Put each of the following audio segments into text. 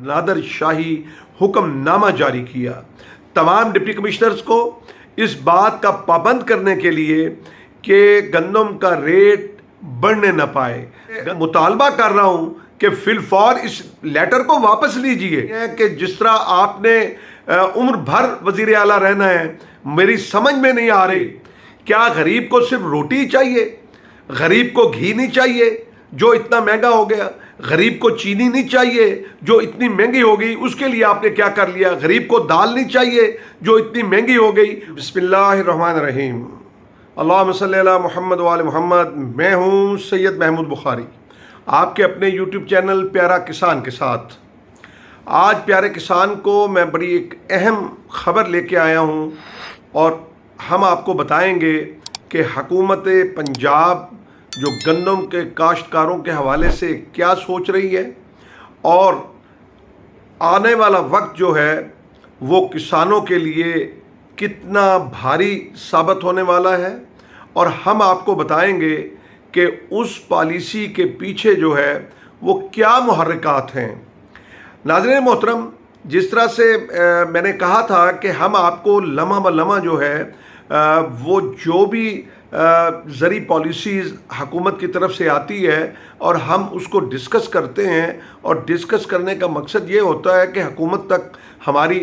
नादर शाही हुक्मनामा जारी किया। तमाम डिप्टी कमिश्नर्स को इस बात का पाबंद करने के लिए कि गंदम का रेट बढ़ने न पाए। मुतालबा कर रहा हूं कि फिलफौर इस लेटर को वापस लीजिए कि जिस तरह आपने उम्र भर वजीर आला रहना है, मेरी समझ में नहीं आ रही, क्या गरीब को सिर्फ रोटी चाहिए, गरीब को घी नहीं चाहिए जो इतना महंगा हो गया, गरीब को चीनी नहीं चाहिए जो इतनी महंगी हो गई, उसके लिए आपने क्या कर लिया, गरीब को दाल नहीं चाहिए जो इतनी महंगी हो गई। बिस्मिल्लाहिर्रहमानिर्रहीम, अल्लाहुम्मा सल्ली अला मुहम्मद व आले मुहम्मद। मैं हूँ सैयद महमूद बुखारी, आपके अपने यूट्यूब चैनल प्यारा किसान के साथ। आज प्यारे किसान को मैं बड़ी एक अहम ख़बर लेके आया हूँ और हम आपको बताएंगे कि हुकूमत पंजाब जो गंदम के काश्तकारों के हवाले से क्या सोच रही है और आने वाला वक्त जो है वो किसानों के लिए कितना भारी साबित होने वाला है, और हम आपको बताएंगे कि उस पॉलिसी के पीछे जो है वो क्या मुहर्रिकात हैं। नाज़रीन मोहतरम, जिस तरह से मैंने कहा था कि हम आपको लम्हा ब लम्हा जो है वो जो भी ज़री पॉलिसीज़ हुकूमत की तरफ से आती है और हम उसको डिस्कस करते हैं, और डिस्कस करने का मकसद ये होता है कि हुकूमत तक हमारी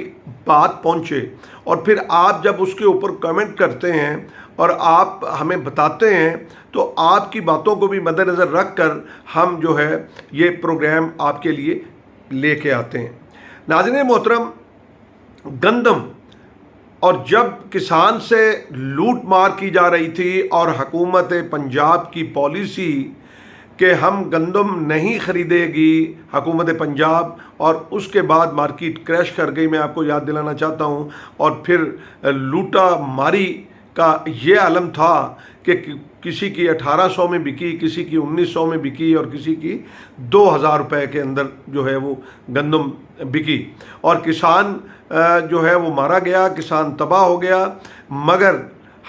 बात पहुँचे, और फिर आप जब उसके ऊपर कमेंट करते हैं और आप हमें बताते हैं तो आपकी बातों को भी मद्देनज़र रख कर हम जो है ये प्रोग्राम आपके लिए लेके आते हैं। नाज़रीन मोहतरम, गंदम और जब किसान से लूट मार की जा रही थी और हुकूमत पंजाब की पॉलिसी कि हम गंदम नहीं ख़रीदेगी हुकूमत पंजाब, और उसके बाद मार्केट क्रैश कर गई, मैं आपको याद दिलाना चाहता हूँ, और फिर लूटा मारी का ये आलम था कि किसी की 1800 में बिकी, किसी की 1900 में बिकी और किसी की 2000 रुपये के अंदर जो है वो गंदम बिकी, और किसान जो है वो मारा गया, किसान तबाह हो गया, मगर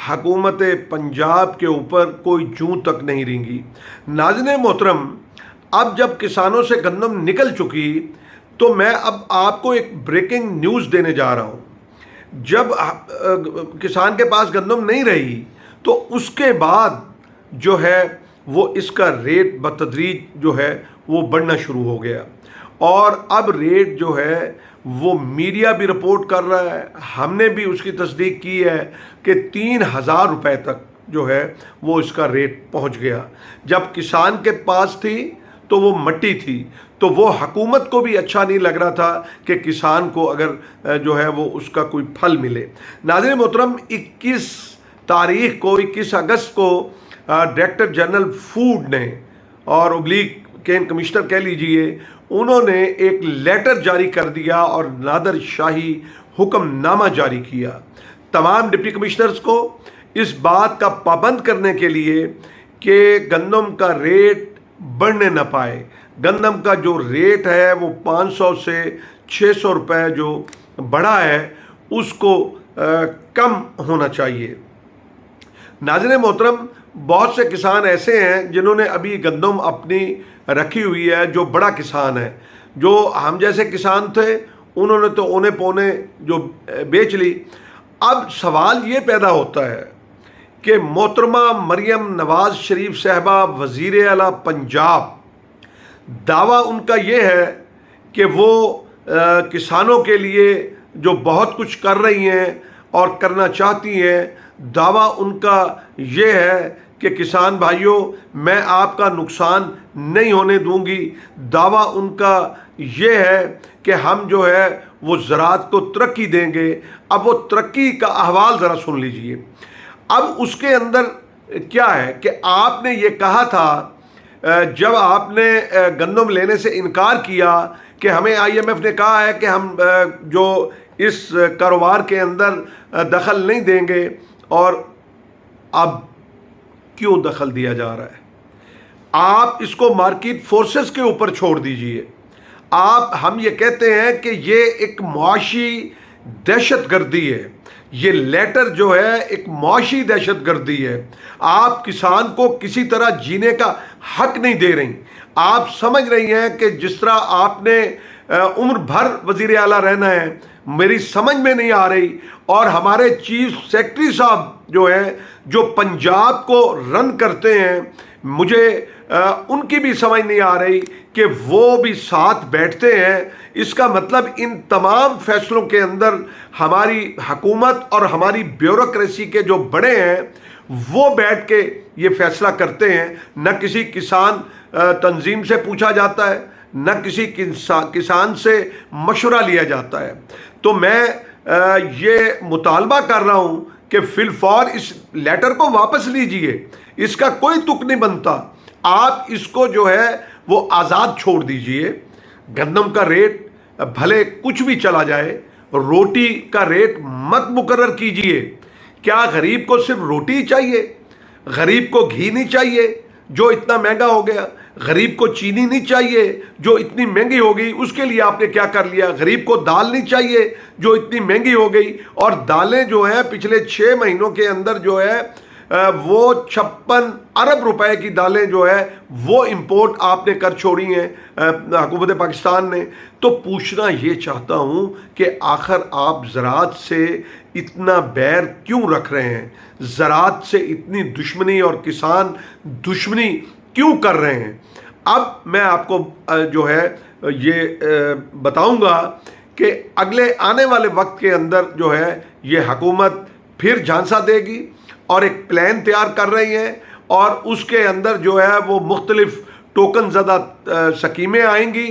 हुकूमत पंजाब के ऊपर कोई जूं तक नहीं रेंगी। नाज़रीन मोहतरम, अब जब किसानों से गंदम निकल चुकी तो मैं अब आपको एक ब्रेकिंग न्यूज़ देने जा रहा हूँ। जब किसान के पास गंदम नहीं रही तो उसके बाद जो है वो इसका रेट बतदरीज जो है वो बढ़ना शुरू हो गया, और अब रेट जो है वो मीडिया भी रिपोर्ट कर रहा है, हमने भी उसकी तस्दीक की है कि 3000 रुपये तक जो है वो इसका रेट पहुंच गया। जब किसान के पास थी तो वो मट्टी थी, तो वो हुकूमत को भी अच्छा नहीं लग रहा था कि किसान को अगर जो है वो उसका कोई फल मिले। नाज़रीन मोहतरम, 21 तारीख को 21 अगस्त को डायरेक्टर जनरल फूड ने और ओब्लिक केन कमिश्नर कह लीजिए, उन्होंने एक लेटर जारी कर दिया और नादर शाही हुक्मनामा जारी किया। तमाम डिप्टी कमिश्नर्स को इस बात का पाबंद करने के लिए कि गंदम का रेट बढ़ने न पाए। गंदम का जो रेट है वो 500 से 600 रुपये जो बढ़ा है उसको कम होना चाहिए। नाज़रीन मोहतरम, बहुत से किसान ऐसे हैं जिन्होंने अभी गंदम अपनी रखी हुई है, जो बड़ा किसान है, जो हम जैसे किसान थे उन्होंने तो औने पौने जो बेच ली। अब सवाल ये पैदा होता है कि मोहतरमा मरियम नवाज शरीफ साहबा वज़ीर आला पंजाब, दावा उनका ये है कि वो किसानों के लिए जो बहुत कुछ कर रही हैं और करना चाहती हैं, दावा उनका ये है कि किसान भाइयों मैं आपका नुकसान नहीं होने दूंगी। दावा उनका ये है कि हम जो है वो ज़राअत को तरक्की देंगे। अब वो तरक्की का अहवाल ज़रा सुन लीजिए। अब उसके अंदर क्या है कि आपने ये कहा था जब आपने गंदम लेने से इनकार किया कि हमें IMF ने कहा है कि हम जो इस कारोबार के अंदर दखल नहीं देंगे, और अब क्यों दखल दिया जा रहा है? आप इसको मार्केट फोर्सेस के ऊपर छोड़ दीजिए। हम ये कहते हैं कि ये एक मुआशी दहशतगर्दी है, ये लेटर जो है एक मुआशी दहशतगर्दी है। आप किसान को किसी तरह जीने का हक नहीं दे रही। आप समझ रही हैं कि जिस तरह आपने उम्र भर वजीर आला रहना है, मेरी समझ में नहीं आ रही। और हमारे चीफ सेक्रेटरी साहब जो है, जो पंजाब को रन करते हैं, मुझे उनकी भी समझ नहीं आ रही कि वो भी साथ बैठते हैं। इसका मतलब इन तमाम फैसलों के अंदर हमारी हुकूमत और हमारी ब्यूरोक्रेसी के जो बड़े हैं वो बैठ के ये फैसला करते हैं। न किसी किसान तंजीम से पूछा जाता है, न किसी किसान से मशवरा लिया जाता है। तो मैं ये मुतालबा कर रहा हूँ कि फिलफौर इस लेटर को वापस लीजिए, इसका कोई तुक नहीं बनता। आप इसको जो है वो आज़ाद छोड़ दीजिए। गंदम का रेट भले कुछ भी चला जाए, रोटी का रेट मत मुकर्रर कीजिए। क्या गरीब को सिर्फ रोटी चाहिए? गरीब को घी नहीं चाहिए जो इतना महंगा हो गया? गरीब को चीनी नहीं चाहिए जो इतनी महंगी हो गई? उसके लिए आपने क्या कर लिया? गरीब को दाल नहीं चाहिए जो इतनी महंगी हो गई? और दालें जो है पिछले 6 महीनों के अंदर जो है वो 56 अरब रुपए की दालें जो है वो इंपोर्ट आपने कर छोड़ी हैं हुकूमत पाकिस्तान ने। तो पूछना ये चाहता हूँ कि आखिर आप ज़राअत से इतना बैर क्यों रख रहे हैं? ज़राअत से इतनी दुश्मनी और किसान दुश्मनी क्यों कर रहे हैं? अब मैं आपको जो है ये बताऊंगा कि अगले आने वाले वक्त के अंदर जो है ये हुकूमत फिर झांसा देगी और एक प्लान तैयार कर रही है, और उसके अंदर जो है वो मुख्तलिफ टोकन ज़दा स्कीमें आएंगी।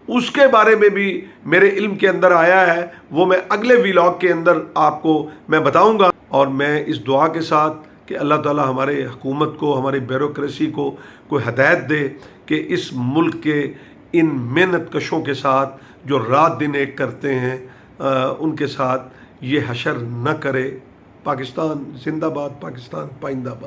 उसके बारे में भी मेरे इल्म के अंदर आया है, वो मैं अगले व्लॉग के अंदर आपको मैं बताऊंगा। और मैं इस दुआ के साथ कि अल्लाह ताला हमारे हुकूमत को, हमारी ब्यूरोक्रेसी को कोई हदायत दे कि इस मुल्क के इन मेहनत कशों के साथ जो रात दिन एक करते हैं उनके साथ ये हशर न करे। पाकिस्तान जिंदाबाद, पाकिस्तान पाइंदाबाद।